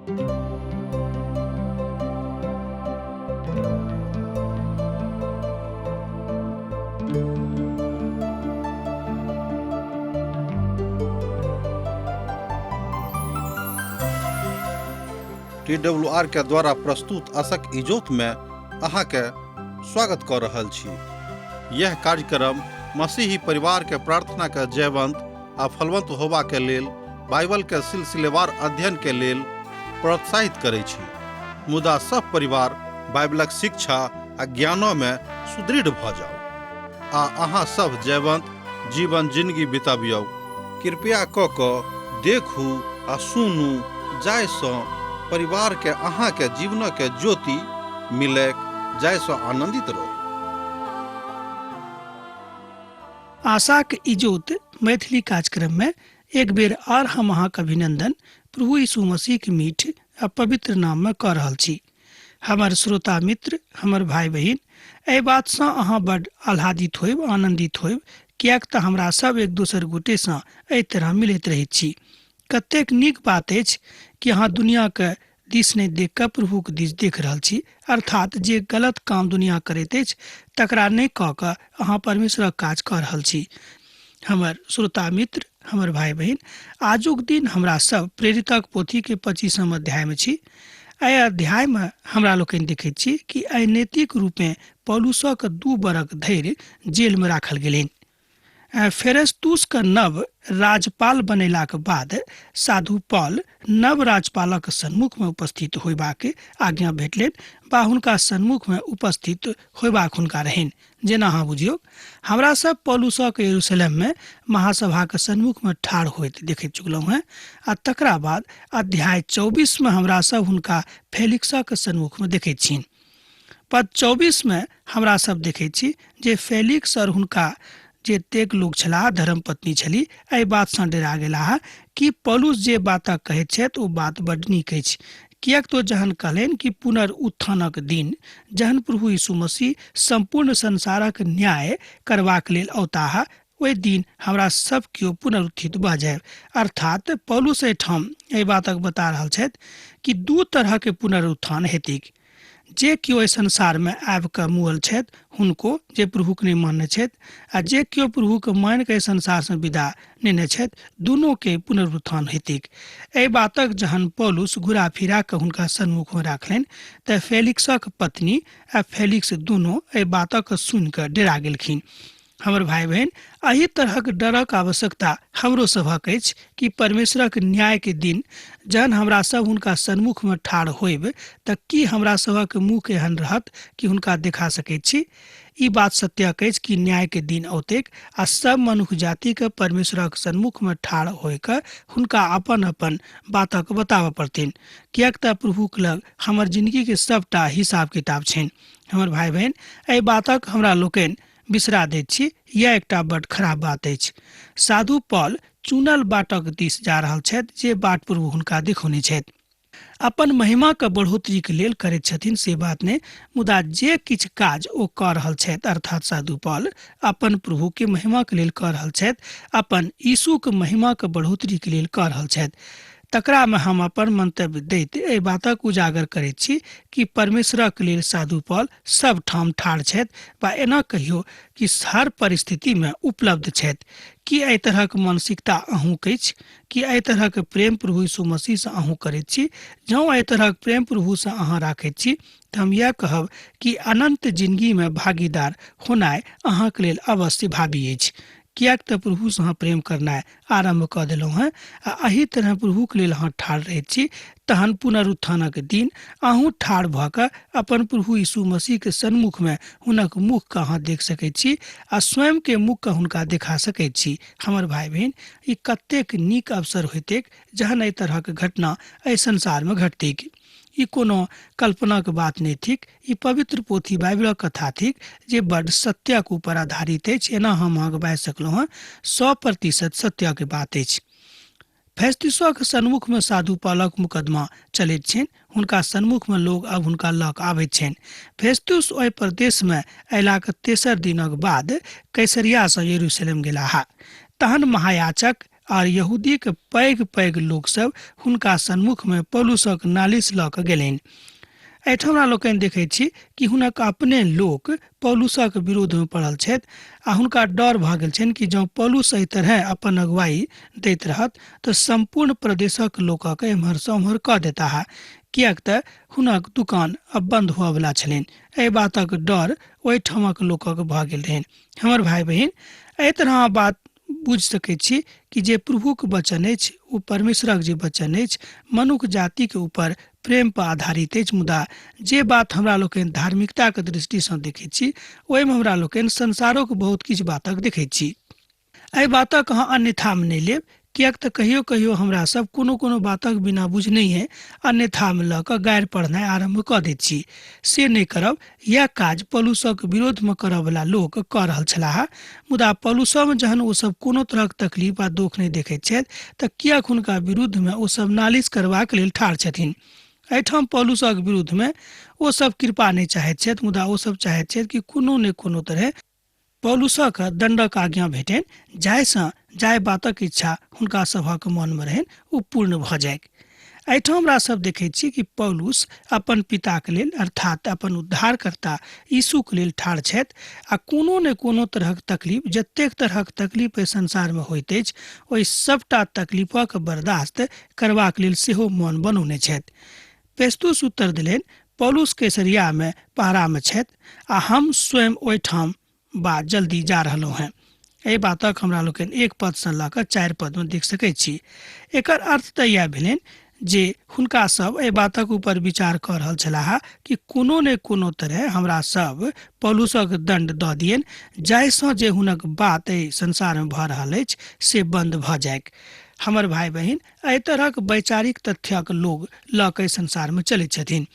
TWR के द्वारा प्रस्तुत अशक इजोत में अहाँ के स्वागत कर रहल छी। यह कार्यक्रम मसीही परिवार के प्रार्थना के जयवंत आ फलवंत होबा के लेल बाइबल के सिलसिलेवार अध्ययन के लेल प्रोत्साहित करै छी। मुदा सब परिवार बाइबलक शिक्षा आ ज्ञानो में सुदृढ़ भ जाओ आ अहाँ सब जयवंत जीवन जिंदगी बिताबियौ। कृपया क देखू आ सुनू जायसँ परिवार के अहाँ के जीवन के ज्योति मिले, जायसँ आनंदित रहो। आशा के इजोत मैथिली कार्यक्रम में एक बेर और हम अहाँ के अभिनंदन प्रभु यीशु मसीह के मीठ आ पवित्र नाम में कर रहल छी। हमर श्रोता मित्र, हमर भाई बहिन, एहि बात से अहाँ बड़ आह्लादित होइब, आनंदित होइब, कियाक तऽ हमरा सब एक दोसर गोटे से एहि तरह मिलैत रहैत छी। कतेक नीक बात अछि कि अहाँ दुनिया के दिस नहीं देख कऽ प्रभु के दिस देख रहल छी, अर्थात जे गलत काम दुनिया करैत अछि तकरा नहीं कऽ कऽ अहाँ परमेश्वरक काज कऽ रहल छी। हमर श्रोता मित्र, हमर भाई बहिन, आजुक दिन हमरा सब प्रेरितक पोथी के 25वां अध्याय में छी। एहि अध्याय में हमरा लोकनि देखैत छी कि अनैतिक रूप में पौलुसक 2 बरख धरि जेल में राखल गेलनि। फेरेस्तुस के नव राज्यपाल बनेलाक बाद साधु पॉल नव राज्यपालक सन्मुख में उपस्थित होयबाक आज्ञा भेटलनि बा हुनका सन्मुख में उपस्थित होयबाक हुनका रहनि। जेना अहाँ बुझियौ, हमरा सब पौलुसक यरूशलेम में महासभा के सन्मुख में ठाढ़ होइत देखैत चुकलहुँ हैं। आ तकरा बाद अध्याय 24 में हमरा सब हुनका फेलिक्सक सन्मुख में देखैत छिन। पद 24 में हमरा सब देखैत छी जे फेलिक्स और हुनका जतेक लोग छलाह, धर्म पत्नी छली, एहि बात से डरा गेलाह कि पौलुस जे बात कहैत छथि ओ बात बड़ नीक अछि। किएक तो जहन कहलनि कि पुनरुत्थानक दिन जहन प्रभु यीशु मसीह संपूर्ण संसारक न्याय करबाक लेल औताह, ओहि दिन हमरा सब केओ पुनरुत्थित भऽ जायब। अर्थात पौलुस एहिठाम एहि बातक बता रहल छथि कि 2 तरह के पुनरुत्थान हेतैक। जे केओ संसार में आबि कऽ मुअल छथि हुनको, जे प्रभु के नहीं मानने छथि, आ जे केओ प्रभु के मान के संसार से विदा नेने छथि, दुनू के पुनरुत्थान हेतैक। एहि बातक जहन पौलुस घुरा फिरा के हुनका सन्मुख में राखलनि तऽ फेलिक्सक पत्नी आ फेलिक्स दुनू एहि बातक सुनि कऽ डेरा गेलखिन। हमर भाई बहन, एही तरहक डरक आवश्यकता हमरो सभक अछि कि परमेश्वरक न्याय के दिन जहन हमरा सब हुनका सन्मुख में ठाढ़ होइब तऽ की हमरा सभक मुँह एहन रहत कि हुनका देखा सकैत छी। ई बात सत्य अछि कि न्याय के दिन औतेक आ सब मनुष्य जाति के परमेश्वरक सन्मुख में ठाढ़ होइकऽ हुनका अपन अपन बातक बताबऽ पड़तनि, किएक तऽ प्रभु के लग हमर जिंदगी के सबटा हिसाब किताब छनि। हमर भाई बहन, एहि बातक हमरा लोकनि बिसरा दैत छी, यह एकटा बड़ खराब बात अछि। साधु पॉल चुनल बाटक दिस जा रहल छथि, जे बाट प्रभु हुनका देखौने छथि। अपन महिमा के बढ़ोतरी के लेल करैत छथिन से बात ने, मुदा जे किछ काज ओ कऽ रहल छथि, अर्थात साधु पॉल अपन प्रभु के महिमा के लेल कऽ रहल छथि, अपन यीशु के महिमा के बढ़ोतरी के लेल कऽ रहल छथि, तकरा में हम अपन मंतव्य दैत एहि बातक उजागर करैत छी कि परमेश्वरक लेल साधु पॉल सब ठाम ठाढ़ छथि, वा एना कहियो कि हर परिस्थिति में उपलब्ध छथि। कि एहि तरहक मानसिकता अहूँक अछि? कि एहि तरहक प्रेम प्रभु यीशु मसीह से अहूँ करैत छी? जँ एहि तरहक प्रेम प्रभु से अहाँ राखैत छी तऽ हम यह कहब कि अनंत जिंदगी में भागीदार होनाइ अहाँके लेल अवश्य भावी अछि। किएक तऽ प्रभु से अहाँ प्रेम करनाइ आरम्भ कऽ देलहुँ हैं आ एही तरह प्रभु के लेल अहाँ ठाढ़ रहैत छी, तहन पुनरुत्थानक दिन अहूँ ठाढ़ भऽ कऽ अपन प्रभु यीशु मसीह के सन्मुख में हुनक मुख के अहाँ देख सकैत छी आ स्वयं के मुख के हुनका देखा सकैत छी। हमर भाई बहन, ई कतेक नीक अवसर होइतैक जहन एहि तरहक घटना एहि संसार में घटतैक। ई कोनो कल्पना के बात नहीं थिक, ई पवित्र पोथी बाइबलक कथा थिक जे बड़ सत्यक ऊपर आधारित अछि। एना हम अहाँके बाजि सकलहुँ हैं 100% सत्य के बात अछि। फेस्तुसक सन्मुख में साधु पॉलक मुकदमा चलैत छनि, हुनका सन्मुख में लोग अब हुनका लग आबैत छनि। फेस्तुस ओहि प्रदेश में अयलाक 3 दिनक बाद कैसरिया से यरूशलेम गेलाह। तहन महायाजक और यहूदी के पैघ पैघ लोक सब हुनका सन्मुख में पौलुसक नालिश लऽ कऽ गेलनि। एहिठाम हमरा लोकनि देखैत छी कि हुनक अपने लोक पौलुसक विरोध में पड़ल छथि आ हुनका डर भऽ गेल छनि कि जँ पौलुस एहि तरह अपन अगुवाई दैत रहत तऽ संपूर्ण प्रदेशक लोकक एम्हर सँ ओम्हर कऽ देताह, किएक तऽ हुनक दुकान अब बंद हुअ वला छलनि। एहि बातक डर ओहि ठामक लोकक भऽ गेल रहनि। हमर भाई बहिन, एहि तरह बात बुझि सकैत छी कि जे प्रभुक वचन अछि ओ परमेश्वरक जे वचन अछि मनुष्य जाति के ऊपर प्रेम पर आधारित अछि, मुदा जे बात हमरा लोकनि धार्मिकता के दृष्टि सँ देखैत छी ओहिमे हमरा लोकनि संसारोक बहुत किछु बातक देखैत छी। एहि बातक अहाँ अन्यथा में नहि लेब, किएक तऽ कहियो कहियो हमरा सब कोनो कोनो बातक बिना बुझनैहे अन्यथा में लऽ कऽ गारि पढ़नाइ आरम्भ कऽ दैत छी। से नहि करब। यह काज पौलुसक विरोध में करऽ वाला लोक कऽ रहल छलाह, मुदा पौलुसो में जहन ओ सब कोनो तरहक तकलीफ आ दुख नहि देखैत छथि तऽ किएक हुनका विरुद्ध में ओ सब नालिश करबाक लेल ठाढ़ छथिन। एहिठाम पौलुसक विरुद्ध में ओ सब कृपा नहि चाहैत छथि, मुदा ओ सब चाहैत छथि कि कोनो ने कोनो तरह पौलुसक दंडक आज्ञा भेटनि, जाहिसँ जाहि बातक इच्छा हुनका सभक मन में रहनि ओ पूर्ण भऽ जाय। एहिठाम हमरा सब देखैत छी कि पौलुस अपन पिताक लेल अर्थात अपन उद्धारकर्ता यीशुक लेल ठाढ़ छथि आ कोनो ने कोनो तरहक तकलीफ, जतेक तरहक तकलीफ एहि संसार में होइत अछि ओहि सबटा तकलीफक बर्दाश्त करबाक लेल सेहो मन बनौने छथि। फेस्तुस उत्तर देलनि, पौलुस कैसरिया में पहरा में छथि आ हम स्वयं ओहिठाम बा जल्दी जा रहलहुँ हैं। एहि बातक हमरा लोकनि 1 पद सँ लऽ कऽ 4 पद में देख सकैत छी। एकर अर्थ तऽ इएह भेलनि जे हुनका सब एहि बातक ऊपर विचार कऽ रहल छलाह कि कोनो ने कोनो तरह हमरा सब पौलुसक दंड दऽ दियनि, जाहिसँ जे हुनक बात एहि संसार में भऽ रहल अछि से बंद भऽ जाय। हमर भाई बहिन, एहि तरहक वैचारिक तथ्यक लोग लऽ कऽ संसार में चलैत छथिन।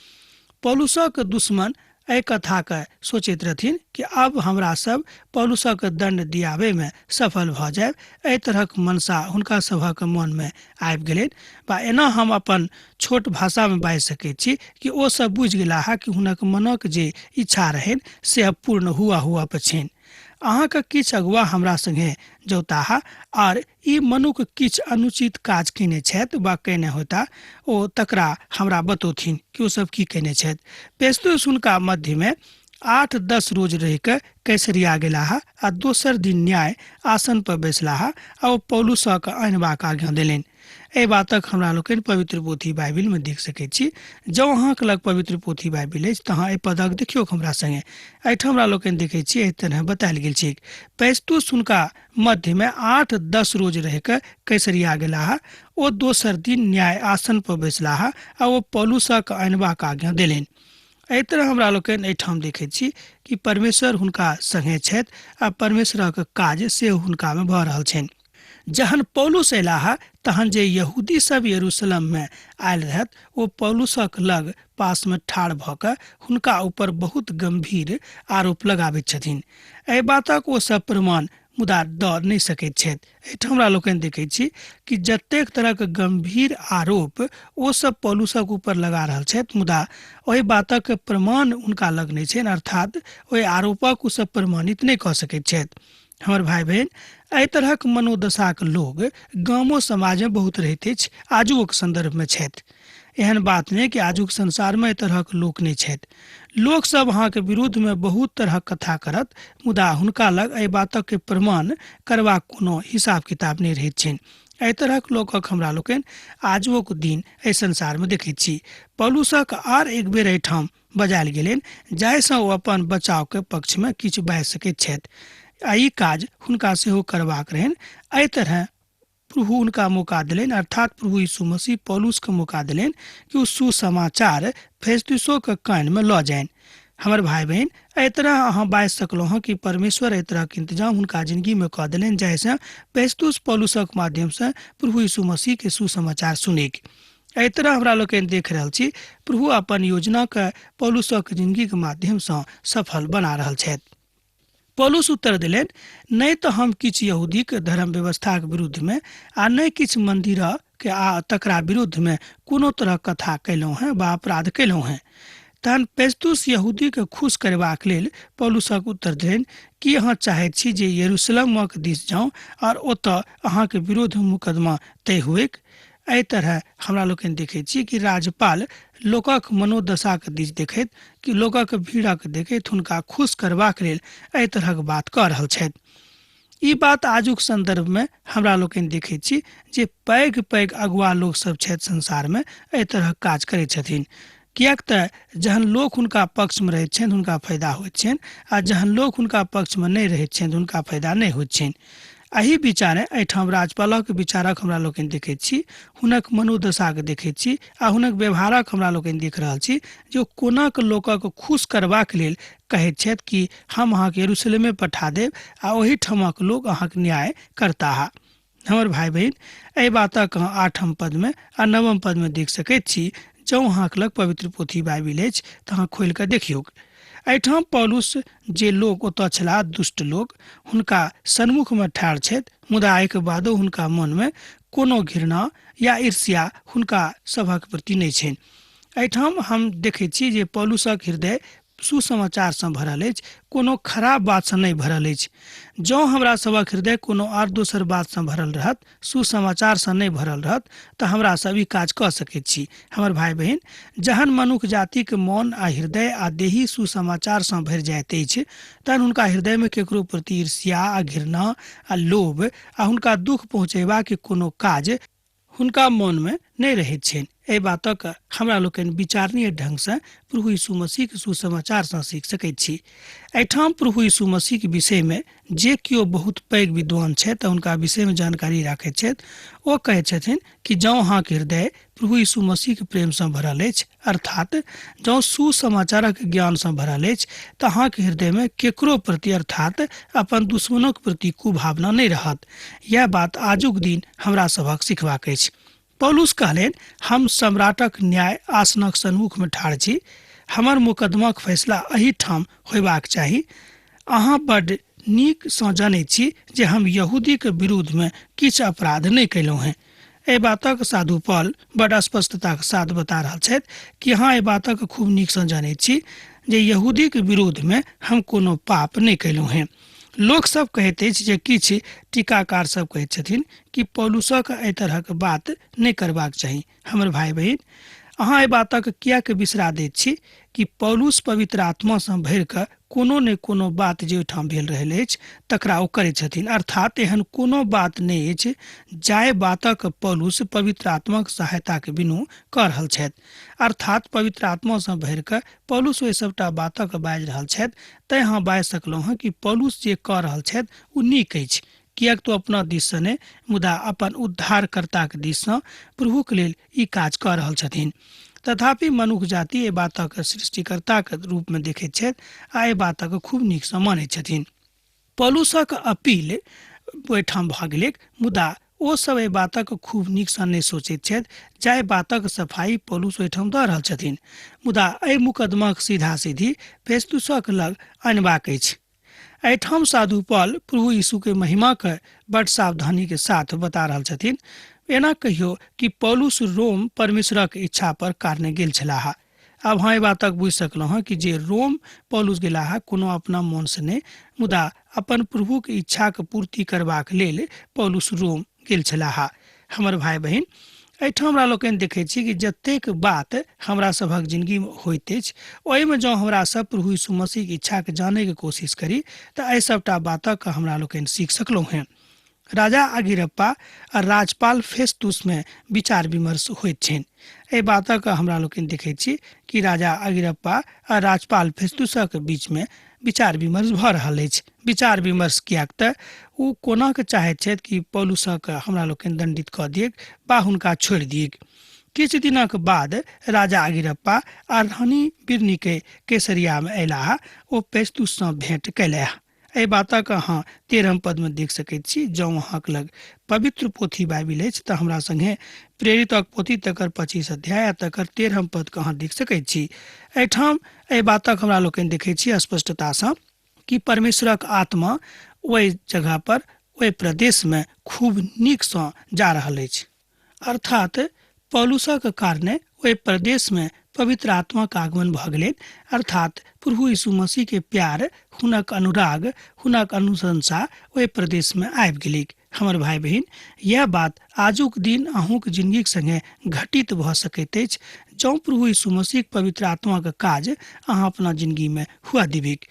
पौलुसक दुश्मन एहि कथा के सोचैत रहथिन कि अब हमरा सब पौलुसक दंड दियाबे में सफल भऽ जायब। एहि तरहक मनसा हुनका सभक मन में आबि गेलनि, बा एना हम अपन छोट भाषा में बाजि सकैत छी कि ओ सब बुझि गेलाह कि हुनक मनक जे इच्छा रहनि से अब पूर्ण हुआ पर छनि। अहाँके किछु अगुआ हमरा संगे जोताह और ई मनुख किछु अनुचित काज केने छथि वा केने होता ओ तकरा हमरा बतौथिन कि ओ सब की केने छथि। फेस्तुस हुनका मध्य में 8-10 रोज रहि कऽ कैसरिया गेलाह आ दोसर दिन न्याय आसन पर बैसलाह आ ओ पौलुसक आनबाक आज्ञा देलनि। एहि बातक हमरा लोकनि पवित्र पोथी बाइबिल में देख सकैत छी। जँ अहाँके लग पवित्र पोथी बाइबिल अछि तऽ अहाँ एहि पदक देखियौ हमरा संगे। एहिठाम हमरा लोकनि देखैत छी एहि तरह बतायल गेल छै, फेस्तुस हुनका मध्य में 8-10 रोज रहि कऽ कैसरिया गेलाह, ओ दोसर दिन न्याय आसन पर बैसलाह आ ओ पौलुसक आनबाक आज्ञा देलनि। एहि तरह हमरा लोकनि एहिठाम देखैत छी कि परमेश्वर हुनका संगे छथि आ परमेश्वरक काज से हुनका में भऽ रहल छनि। जहन पौलुस अयलाह तहन जे यहूदी सब यरूशलेम में आयल रहत ओ पौलुसक लग पास में ठाढ़ भऽ कऽ हुनका ऊपर बहुत गंभीर आरोप लगाबैत छथिन। एहि बातक ओ सब प्रमाण मुदा दऽ नहि सकैत छथि। एहिठाम हमरा लोकनि देखैत छी कि जतेक तरहक गंभीर आरोप ओ सब पौलुसक ऊपर लगा रहल छथि, मुदा ओहि बातक प्रमाण हुनका लग नहि छनि, अर्थात ओहि आरोपक ओ सब प्रमाणित नहि कऽ सकैत छथि। हमर भाई बहन, एहि तरहक मनोदशाक लोग गामो समाज में बहुत रहैत अछि, आजुक संदर्भ में छथि। एहन बात नहीं कि आजुक संसार में एहि तरहक लोक नहीं छथि। लोक सब अहाँके विरुद्ध में बहुत तरहक कथा करत, मुदा हुनका लग एहि बातक के प्रमाण करबाक कोनो हिसाब किताब नहीं रहैत छनि। एहि तरहक लोकक हमरा लोकनि आजुक दिन एहि संसार में देखैत छी। पौलुसक आर एक बेर एहिठाम बजायल गेलनि, जाहिसँ ओ अपन बचाव के पक्ष में किछु बाजि सकैत छथि आ ई काज हुनका सेहो करबाक रहनि। एहि तरह प्रभु उनका मौका दिलेन, अर्थात प्रभु यीशु मसीह पौलुस के मौका दिलेन कि वो सुसमाचार फेस्तुसो के कान में लऽ जाइन। हमर भाई बहन, एहि तरह अहाँ बाजि सकलहुँ हँ कि परमेश्वर एहि तरह के इंतजाम हुनका जिंदगी में कऽ दिलेन, जाहिसँ फेस्तुस पौलुसक माध्यम से प्रभु यीशु मसीह के सुसमाचार सुनेक। एहि तरह हमरा लोकनि देख रहल छी प्रभु अपन योजना के पौलुसक जिंदगी के माध्यम से सफल बना रहल छथि। पौलुस उत्तर दिलेन, नहीं तो हम किछु यहूदी के धर्म व्यवस्था के विरुद्ध में आ नहीं किछु मंदिर के आ तकरा विरुद्ध में कोनो तरह कथा कैलहुँ हैं वा अपराध कैलहुँ हैं। तहन फेस्तुस यहूदी के खुश करबाक लेल पौलुसक उत्तर देलनि कि अहाँ चाहैत छी जे यरूशलेमक दिस जाऊँ और ओतऽ अहाँके विरोध मुकदमा तय हुएक। एहि तरह हमरा लोकनि देखैत छी कि राज्यपाल लोकक मनोदशाक दिस देखैत कि लोकक भीड़क देखैत हुनका खुश करबाक लेल एहि तरहक बात कऽ रहल छथि। ई बात आजुक संदर्भ में हमरा लोकनि देखैत छी जे पैघ पैघ अगुआ लोग सब छथि संसार में एहि तरहक काज करैत छथिन। किएक तऽ जहन लोक हुनका पक्ष में रहैत छनि हुनका फायदा होइत छनि आ जहन लोक हुनका पक्ष में नहि रहैत छनि हुनका फायदा नहि होइत छनि। एहि विचारे एहिठाम राज्यपालक विचारक हमरा लोकनि देखैत छी, हुनक मनोदशाक देखैत छी आ हुनक व्यवहारक हमरा लोकनि देख रहल छी जे ओ कोनाक लोकक खुश करबाक लेल कहैत छथि कि हम अहाँके यरूशलेमे पठा देब आ ओही ठमक लोग अहाँके न्याय करताह। हमर भाई बहन एहि बातक अहाँ 8 पद में आ 9 पद में देख सकैत छी। जँ अहाँके लग पवित्र पोथी बाइबिल अछि तऽ अहाँ खोलि कऽ देखियौ। एहिठाम पौलुस जे लोग ओतऽ छलाह दुष्ट लोग हुनका सन्मुख में ठाढ़ छथि, मुदा एहिके बादो हुनका मन में कोनो घृणा या ईर्ष्या हुनका सभक प्रति नहि छनि। एहिठाम हम देखैत छी जे पौलुसक हृदय सुसमाचार से भरल अछि, कोनो खराब बात से नहीं भरल अछि। जँ हमरा सभक हृदय कोनो आर दोसर बात से भरल रहत, सुसमाचार से नहीं भरल रहत तऽ हमरा सब ई काज कऽ सकैत छी। हमर भाई बहन जहन मनुष्य जाति के मन आ हृदय आ देही सुसमाचार से भरि जाइत अछि तहन हुनका हृदय में केकरो प्रति ईर्ष्या आ घृणा आ लोभ आ हुनका दुख पहुँचेबा के कोनो काज हुनका मन में नहीं रहैत छनि। एहि बातक हमरा लोकनि विचारणीय ढंग से प्रभु यीशु मसीह के सुसमाचार से सीख सकैत छी। एहिठाम प्रभु यीशु मसीह के विषय में जे किओ बहुत पैघ विद्वान छथि हुनका विषय में जानकारी राखैत छथि ओ कहैत छथिन कि जँ अहाँके हृदय प्रभु यीशु मसीह के प्रेम से भरल अछि, अर्थात जँ सुसमाचारक ज्ञान से भरल अछि तऽ अहाँके हृदय में केकरो प्रति अर्थात अपन दुश्मनक प्रति कुभावना नहीं रहत। यह बात आजुक दिन हमरा सभक सिखबाक अछि। पौलुस कहलेन हम सम्राटक न्याय आसनक सन्मुख में ठाढ़ छी, हमर मुकदमाक फैसला एही ठाम होयबाक चाही। अहाँ बड्ड नीक सँ जानैत छी जे हम यहूदी के विरुद्ध में किछु अपराध नहीं कयलहुँ हैं। एहि बातक साधु पौल बड़ स्पष्टता के साथ बता रहल छथि कि अहाँ एहि बातक खूब नीक सँ जानैत छी जे यहूदी के विरोध में हम कोनो पाप नहीं कयलहुँ हैं। लोक सब कहैत अछि जे किछु टीकाकार सब कहैत छथिन कि पौलुसक एहि तरहक बात नहीं करबाक चाही। हमर भाई बहन अहाँ एहि बातक किएक बिसरा दैत छी कि पौलुस पवित्र आत्मा से भरि कऽ कोनो ने कोनो बात जे ओहिठाम भेल रहल अछि तकरा ओ करैत छथिन। अर्थात एहन कोनो बात नहि अछि जाहि बातक पौलुस पवित्र आत्माक सहायता के बिनु कऽ रहल छथि। अर्थात पवित्र आत्मा से भरि कऽ पौलुस ओहि सबटा बातक बाजि रहल छथि तैँ अहाँ बाजि सकलहुँ हँ कि पौलुस जे कऽ रहल छथि ओ नीक अछि, किएक तो अपना दिस से नहि मुदा अपन उद्धारकर्ता के दिस से प्रभु के लेल ई काज कऽ रहल छथिन। तथापि मनुष्य जाति एहि बातक सृष्टिकर्ता के रूप में देखैत छथि आ एहि बातक खूब नीक सँ मानैत छथिन। पौलुसक अपील ओहिठाम भऽ गेलै, मुदा ओ सब एहि बातक खूब नीक सँ नहि सोचैत छथि जाहि बातक सफाई पौलुस ओहिठाम दऽ रहल छथिन। मुदा एहि मुकदमाक सीधा सीधी फेस्तुसक लग अनबाक अछि। एहिठाम साधु पौल प्रभु यीशु के महिमा के बड़ सावधानी के साथ बता रहल छथिन। एना कहियो कि पौलुस रोम परमेश्वरक इच्छा पर कारणे गेल छलाह। आब हाँ बातक बुझि सकलहुँ हँ कि जे रोम पौलुस गेलाह कोनो अपना मन से नहीं मुदा अपन प्रभु के इच्छा के पूर्ति करबाक लेल पौलुस रोम गेल छलाह। हमर भाई बहन एहिठाम हमरा लोकनि देखैत छी कि जतेक बात हमरा सभक जिंदगी में होइत अछि ओहिमे जँ हमरा सब प्रभु यीशु मसीह के इच्छा के जाने के कोशिश करी तऽ एहि सबटा बातक हमरा लोकनि सीख सकलहुँ हैं। राजा अगिरप्पा आ राज्यपाल फेस्तुस में विचार विमर्श होइत छनि। एहि बातक हमरा लोकनि देखैत छी कि राजा अगिरप्पा आ राज्यपाल फेस्तुसक बीच में विचार विमर्श भऽ रहल अछि। विचार विमर्श किएक तऽ ओ कोना के चाहैत छथि कि पौलुसक हमरा लोकनि दंडित कऽ दियक वा हुनका छोड़ि दियक। किछु दिनक बाद राजा अगिरप्पा आ रानी बिरनीके कैसरिया में अयलाह। ओ फेस्तुस सँ भेंट कयलाह। एहि बातक अहाँ 13 पद में देख सकैत छी। जँ अहाँक लग पवित्र पोथी बाइबिल अछि तऽ हमरा संगे प्रेरितक पोथी तकर 25 अध्याय आ तकर 13 पद के अहाँ देख सकैत छी। एहिठाम एहि बातक हमरा लोकनि देखैत छी स्पष्टता सँ कि परमेश्वरक आत्मा ओहि जगह पर ओहि प्रदेश में खूब नीक सँ जा रहल अछि। अर्थात पौलुसक कारणे ओहि प्रदेश में पवित्र आत्मा का आगमन भ गेलैन, अर्थात प्रभु यीशु मसीह के प्यार, हुनक अनुराग, हुनक अनुशंसा ओहि प्रदेश में आबि गेलै। हमर भाई बहिन, यह बात आजुक दिन अहूँक जिंदगीक संगे घटित भ सकैत अछि जँ प्रभु यीशु मसीह पवित्र आत्मा के काज अहाँ अपना जिंदगी में हुआ दिबेक।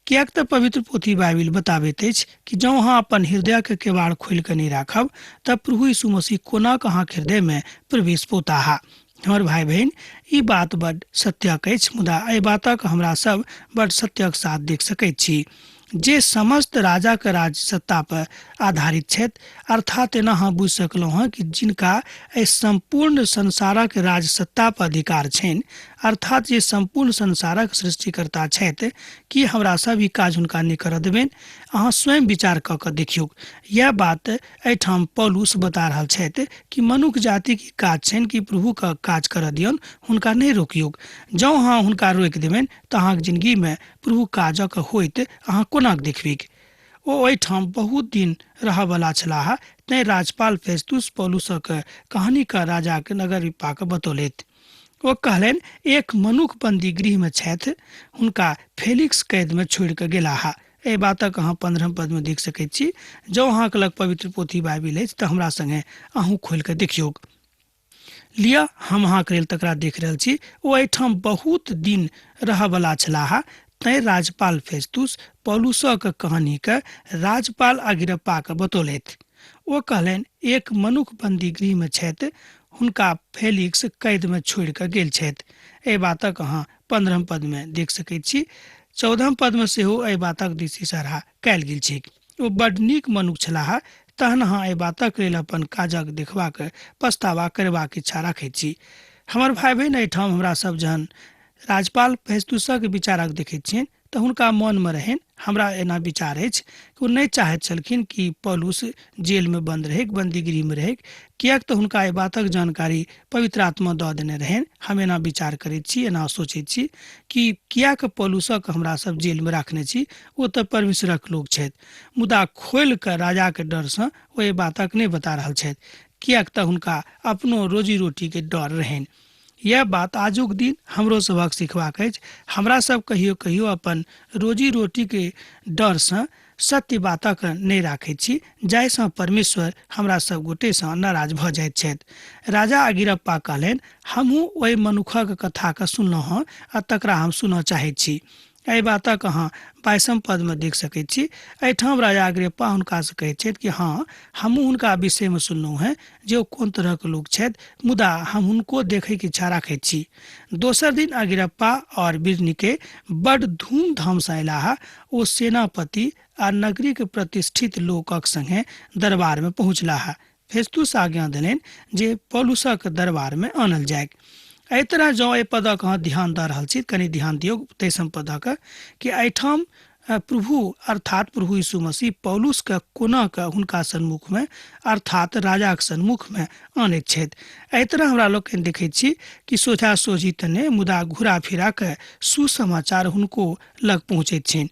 कियाक तऽ पवित्र पोथी बाइबिल बताबैत अछि कि जँ अहाँ अपन हृदय के केवाड़ खोलि कऽ नहि राखब तब प्रभु यीशु मसीह कोना कऽ अहाँक हृदय में प्रवेश पोताहा। हमर भाई बहन, ई बात बड्ड सत्यक अछि, मुदा एहि बातक हमरा सब बड्ड सत्यक साथ देख सकैत छी जे समस्त राजा के राज सत्ता पर आधारित छथि। अर्थात एना अहाँ बुझि सकलहुँ हँ कि जिनका एहि संपूर्ण संसारक राज सत्ता पर अधिकार छनि, अर्थात जे संपूर्ण संसारक सृष्टिकर्ता छथि, कि हमरा सब ई काज हुनका नहि करऽ देबनि। अहाँ स्वयं विचार कऽ कऽ देखियौ। यह बात एहिठाम पौलुस बता रहल छथि कि मनुष्य जाति की काज छनि कि प्रभु का काज करऽ दियौन, हुनका नहि रोकियौ। जँ अहाँ हुनका रोकि देबनि तऽ अहाँक जिंदगी में प्रभु काजक होइत अहाँ कोना देखबिक। ओ ओहिठाम बहुत दिन रहऽवला छलाह, तैं राजपाल फेस्तुस पौलुसक कहानी का राजा के नगरपाल के बतौलथि। ओ कहलनि, एक मनुष्य बंदी गृह में छथि, हुनका फेलिक्स कैद में छोड़ि कऽ गेलाह। एहि बातक अहाँ 15 पद में देख सकैत छी। जँ अहाँक लग पवित्र पोथी बाइबिल अछि तऽ हमरा संगे अहूँ खोलि कऽ देखियौ। लिअ, हम अहाँके लेल तकरा देख रहल छी। ओ एहिठाम बहुत दिन रहऽवला छलाह, तैं राजपाल फेस्तुस पौलुसक कहानी के राजपाल अगिरप्पा के बतौलथि। ओ कहलनि, एक मनुष्य बंदी गृह में छथि, हुनका फेलिक्स कैद में छोड़ि कऽ गेल छथि। एहि बातक अहाँ 15 पद में देख सकैत छी। 14 पद में सेहो एहि बातक दिस इशारा कयल गेल छै। ओ बड्ड नीक मनुष्य छलाह, तहन अहाँ एहि बातक लेल अपन काजक देखबाक पछतावा करबाक इच्छा राखैत छी। हमर भाई बहन, एहिठाम हमरा सब जहन राजपाल फेस्तुसक विचारक देखैत छियनि तऽ हुनका मन में रहनि। हमरा एना विचार अछि कि ओ नहि चाहैत छलखिन कि पौलुस जेल में बंद रहैक, बंदीगृह में रहैक, कियाक तऽ हुनका एहि बातक जानकारी पवित्र आत्मा दऽ देने रहनि। हम एना विचार करैत छी, एना सोचैत छी कि कियाक पौलुसक हमरा सब जेल में राखने छी, ओ तऽ परमेश्वरक लोक छथि, मुदा खोलि कऽ राजा के डर सँ ओ एहि बातक नहि बता रहल छथि, कियाक तऽ हुनका अपनो रोजी रोटी के डर रहनि। यह बात आजुक दिन हमरो सबक सिखबाक अछि। हमरा सब कहियो कहियो अपन रोजी रोटी के डर सँ सत्य बातक नहि राखैत छी, जाहिसँ परमेश्वर हमरा सब गोटे सँ नाराज भऽ जाइत छथि। राजा अगिरप्पा कहलनि, हमहूँ ओहि मनुखक कथा के सुनलहुँ हँ आ तकरा हम सुनऽ चाहैत छी। एहि बातक अहाँ 22 पद में देख सकैत छी। एहिठाम राजा अगिरप्पा हुनका से कहैत छथि कि हाँ, हमहूँ हुनका विषय में सुनलहुँ हैं जे ओ कोन तरहक लोक छथि, मुदा हम हुनको देखैके इच्छा राखैत छी। दोसर दिन अगिरप्पा और बिरनीके बड्ड धूमधाम सँ अयलाह। ओ सेनापति आ नगरी के प्रतिष्ठित लोकक संगे दरबार में पहुँचलाह। फेस्तुस आज्ञा देलनि जे पौलुसक दरबार में आनल जाय। एहि तरह जँ एहि पदक अहाँ ध्यान दऽ रहल छी, कनि ध्यान दियौ 23 पदक, कि एहिठाम प्रभु अर्थात प्रभु यीशु मसीह पौलुस के कोना के हुनका सन्मुख में अर्थात राजा के सन्मुख में आनैत छथि। एहि तरह हमरा लोकनि देखैत छी कि सोझा सोझी तऽ नहि, मुदा घुरा फिरा के सुसमाचार हुनको लग पहुँचैत छनि।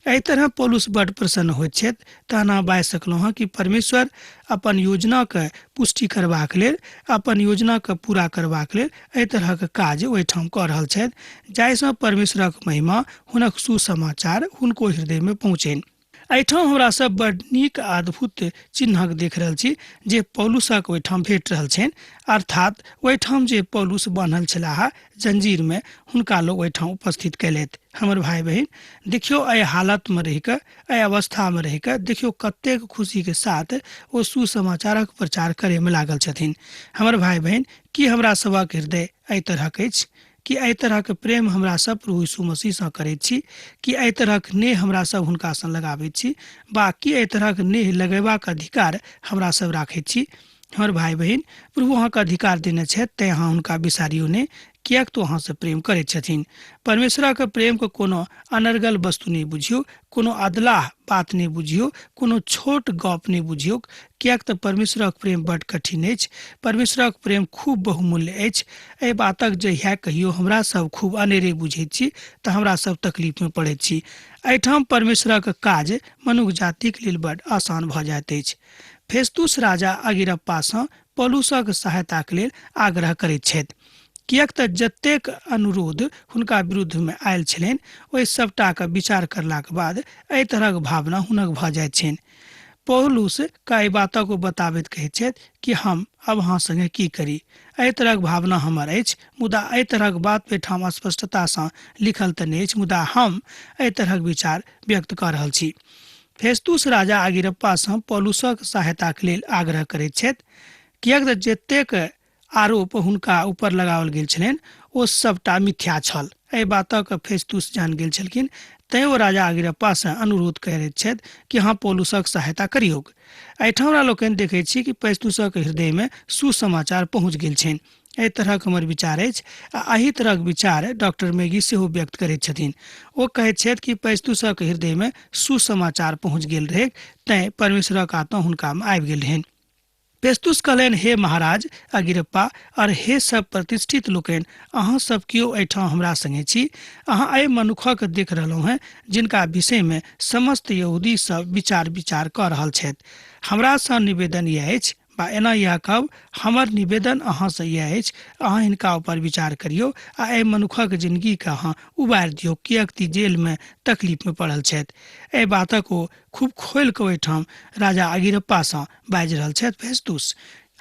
एहि तरह पौलुस बड्ड प्रसन्न होइत छथि। तहन अहाँ बाजि सकलहुँ हँ कि परमेश्वर अपन योजना के पुष्टि करबाक लेल, अपन योजना के पूरा करबाक लेल एहि तरहक काज ओहिठाम कऽ रहल छथि, जाहिसँ परमेश्वरक महिमा, हुनक सुसमाचार हुनको हृदय में पहुँचनि। एहिठाम हमरा सब बड्ड नीक अद्भुत चिन्हक देख रहल छी जे पौलुसक ओहिठाम भेट रहल छनि। अर्थात ओहिठाम जे पौलुस बान्हल छलाह जंजीर में, हुनका लोग ओहिठाम उपस्थित कैलथि। हमर भाई बहन, देखियौ एहि हालत में रहि कऽ, एहि अवस्था में रहि कऽ देखियौ कतेक खुशी के साथ ओ सुसमाचारक प्रचार करे में लागल छथिन। हमर भाई बहन, की हमरा सबक हृदय एहि तरहक अछि? कि एहि तरहक प्रेम हमरा सब प्रभु यीशु मसीह सँ करैत छी? कि एहि तरहक नेह हमरा सब हुनका सँ लगाबैत छी? बा कि एहि तरहक नेह लगेबाक अधिकार हमरा सब राखैत छी? हमर भाई बहन, प्रभु अहाँके अधिकार देने छथि, तैं अहाँ हुनका बिसारियौ नहि, कियाक तो अहाँ से प्रेम करैत छथिन। परमेश्वरक प्रेम को कोनो अनर्गल वस्तु नहीं बुझियो, कोनो अदलाह बात नहीं बुझियो, कोनो छोट गप नहीं बुझियो, कियाक तऽ परमेश्वरक प्रेम बड्ड कठिन अछि। परमेश्वरक प्रेम खूब बहुमूल्य अछि। एहि बातक जहिया कहियो हमरा सब खूब अनेरे बुझैत छी तऽ हमरा सब तकलीफ में पड़ैत छी। एहिठाम परमेश्वरक काज मनुष्य जातिक लेल बड्ड आसान भऽ जाइत अछि। फेस्तुस राजा अगिरप्पा सँ पौलुसक सहायताक लेल आग्रह करैत छथि, किएक तऽ जतेक अनुरोध हुनका विरुद्धमे आयल छलनि ओहि सभटाक विचार करलाक बाद एहि तरहक भावना हुनक भऽ जाइत छनि। पौलुस एहि बातक बताबैत कहैत छथि कि हम अब अहाँ संगे की करी, एहि तरहक भावना हमर अछि, मुदा एहि तरहक बात पेठाम स्पष्टतासँ लिखल तऽ नहि अछि, मुदा हम एहि तरहक विचार व्यक्त कऽ रहल छी। फेस्तुस राजा अगिरप्पा सँ पौलुसक सहायताक लेल आग्रह करैत छथि, किएक तऽ जतेक आरोप हुनका ऊपर लगाओल गेल छलनि ओ सभटा मिथ्या छल। एहि बातक फेस्तुस जान गेल छलखिन, तैँ ओ राजा अगिरप्पा सँ अनुरोध करैत छथि कि अहाँ पौलुसक सहायता करियौक। एहिठाम हमरा लोकनि देखैत छी कि फेस्तुसक हृदयमे सुसमाचार पहुँच गेल छनि। एहि तरहक हमर विचार अछि आ एही तरहक विचार डॉक्टर मैगी सेहो व्यक्त करैत छथिन। ओ कहैत छथि कि फेस्तुसक हृदयमे सुसमाचार पहुँच गेल रहै, तैँ परमेश्वरक आत्मा हुनकामे आबि गेल रहनि। फेस्तुस कहलनि, हे महाराज अगिरप्पा और हे सब प्रतिष्ठित लोकनि, अहाँ सब केओ एहिठाम हमरा संगे छी। अहाँ एहि मनुखक देख रहलहुँ हैं जिनका विषयमे समस्त यहूदी सब विचार कऽ रहल छथि। हमरा सँ निवेदन यह अछि, बा एना यह कहब, हमर निवेदन अहाँ सँ यह अछि, अहाँ हिनका ऊपर विचार करियौ आ एहि मनुखक जिंदगीके अहाँ उबारि दियौ, किएक कि जेलमे तकलीफमे पड़ल छथि। एहि बातक ओ खूब खोलि कऽ ओहिठाम राजा अगिरप्पा सँ बाजि रहल छथि। फेस्तुस,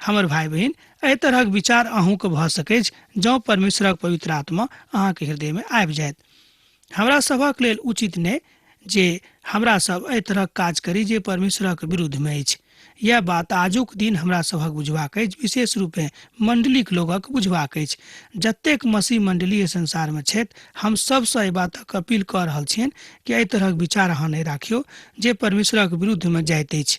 हमर भाई बहिन, एहि तरहक विचार अहूँके भऽ सकैछ जँ परमेश्वरक पवित्र आत्मा अहाँके हृदयमे आबि जायत। हमरा सभक लेल उचित नहि जे हमरा सब एहि तरहक काज करी जे परमेश्वरक विरुद्धमे अछि। यह बात आजुक दिन हमरा सभक बुझबाक अछि, विशेष रूपे मंडलीक लोगक बुझबाक अछि। जतेक मसीह मंडलीय संसारमे छथि, हम सबसँ एहि बातक अपील कऽ रहल छियनि कि एहि तरहक विचार अहाँ नहि राखियौ जे परमेश्वरक विरुद्धमे जाइत अछि।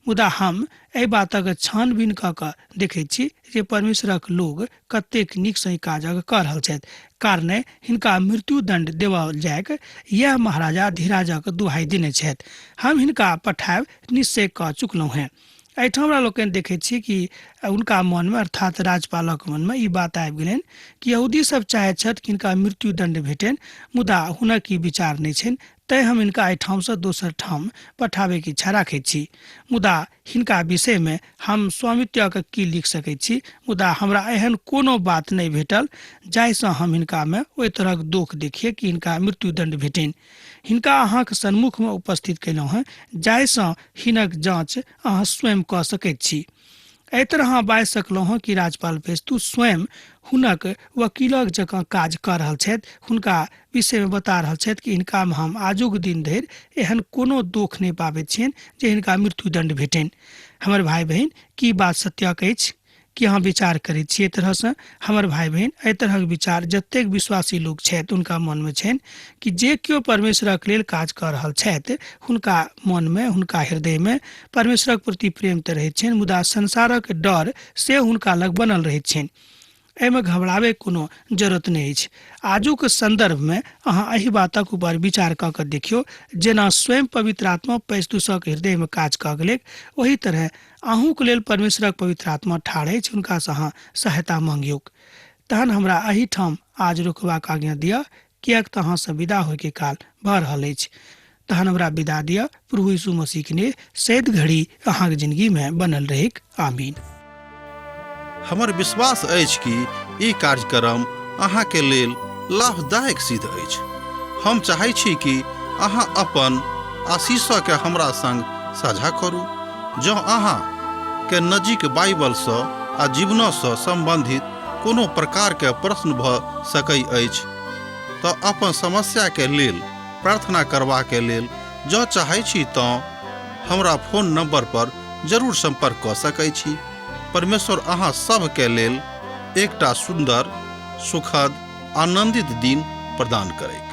मुदा हम एहि बातक छानबीन कऽ कऽ देखैत छी जे परमेश्वरक लोग कतेक नीक सँ काज कऽ रहल छथि, कारणे हिनका मृत्युदण्ड देबल जायक यह महाराजा धीराजक दुहाई देने छथि। हम हिनका पठायब निश्चय कऽ चुकलहुँ हैं। एहिठाम हमरा लोकनि देखैत छी कि हुनका मनमे अर्थात राजपालक मनमे ई बात आबि गेलनि कि यहूदी सब चाहैत छथि कि हिनका मृत्युदण्ड भेटनि, मुदा हुनक ई विचार नहि छनि, तैँ हम हिनका एहिठामसँ दोसर ठाम पठाबैके इच्छा राखैत छी। मुदा हिनका विषयमे हम स्वामित्वक की लिख सकैत छी, मुदा हमरा एहन कोनो बात नहि भेटल जाहिसँ हम हिनकामे ओहि तरहक दोष देखिए कि हिनका मृत्युदण्ड भेटनि। हिनका अहाँके सन्मुखमे उपस्थित कयलहुँ हैं जाहिसँ हिनक जाँच अहाँ स्वयं कऽ सकैत छी। एहि तरह अहाँ बाजि सकलहुँ हँ कि राजपाल फेस्तुस स्वयं हुनक वकीलक जकाँ काज कऽ रहल छथि, हुनका विषयमे बता रहल छथि कि हिनकामे हम आजुक दिन धरि एहन कोनो दोष नहि पाबैत छियनि जे हिनका मृत्युदण्ड भेटनि। हमर भाई बहिन, की बात सत्यक अछि कि अहाँ विचार करैत छियै एहि तरहसँ? हमर भाई बहिन, एहि तरहक विचार जतेक विश्वासी लोक छथि हुनका मनमे छनि कि जे केओ परमेश्वरक लेल काज कऽ रहल छथि हुनका मनमे, हुनका हृदयमे परमेश्वरक प्रति प्रेम तऽ रहैत छनि, मुदा संसारक डर से हुनका लग बनल रहैत छनि। एहिमे घबराबैके कोनो जरूरत नहि अछि। आजुक संदर्भमे अहाँ एहि बातक ऊपर विचार कऽ कऽ देखियौ, जेना स्वयं पवित्र आत्मा फेस्तुसक हृदयमे काज कऽ गेलै, ओही तरह अहूँके लेल परमेश्वरक पवित्र आत्मा ठाढ़ अछि, हुनकासँ अहाँ सहायता मांगियौक। तहन हमरा एहिठाम आज रुकबाक आज्ञा दिअ, किएक तऽ अहाँसँ विदा होयके काल भऽ रहल अछि। तहन हमरा विदा दिअ। प्रभु यीशु मसीह ने सैद घड़ी अहाँके जिंदगीमे बनल रहैक। आमीन। हमर विश्वास अछि कि ई कार्यक्रम अहाँके लेल लाभदायक सिद्ध अछि। हम चाहै छी कि अहाँ अपन आशीषके हमरा संग साझा करू। जँ अहाँके नजीक बाइबलसँ आ जीवनसँ सम्बन्धित कोनो प्रकारके प्रश्न भऽ सकै अछि तऽ अपन समस्याके लेल प्रार्थना करबाके लेल जँ चाहै छी तऽ हमरा फोन नंबर पर जरूर संपर्क कऽ सकै छी। परमेश्वर अहाँ सबके लेल एकटा सुंदर, सुखद, आनंदित दिन प्रदान करैक।